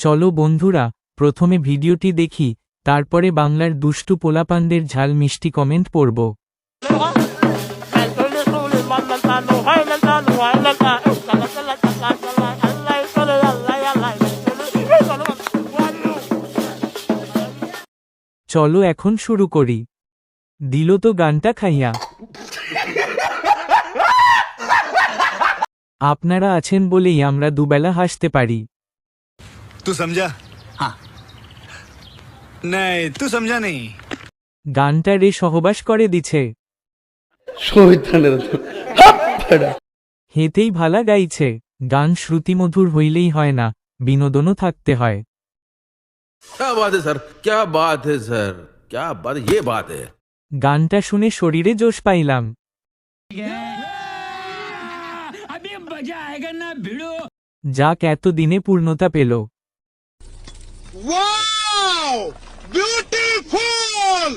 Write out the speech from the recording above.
চলো বন্ধুরা, প্রথমে ভিডিওটি দেখি, তারপরে বাংলার দুষ্টু পোলাপানদের ঝাল মিষ্টি কমেন্ট পড়ব। চলো এখন শুরু করি। দিল তো গানটা খাইয়া। আপনারা আছেন বলেই আমরা দুবেলা হাসতে পারি। तू समझा? हाँ नहीं तू समझा नहीं। গানটা রে সহবাস করে দিছে। হেতেই ভালা গাইছে। গান শ্রুতিমধুর হইলেই হয় না, বিনোদনও থাকতে হয়। क्या बात है सर, क्या बात है सर, क्या बात, ये बात है। গানটা শুনে শরীরে জোশ পাইলাম। যাক এত দিনে পূর্ণতা পেল। Wow! Beautiful!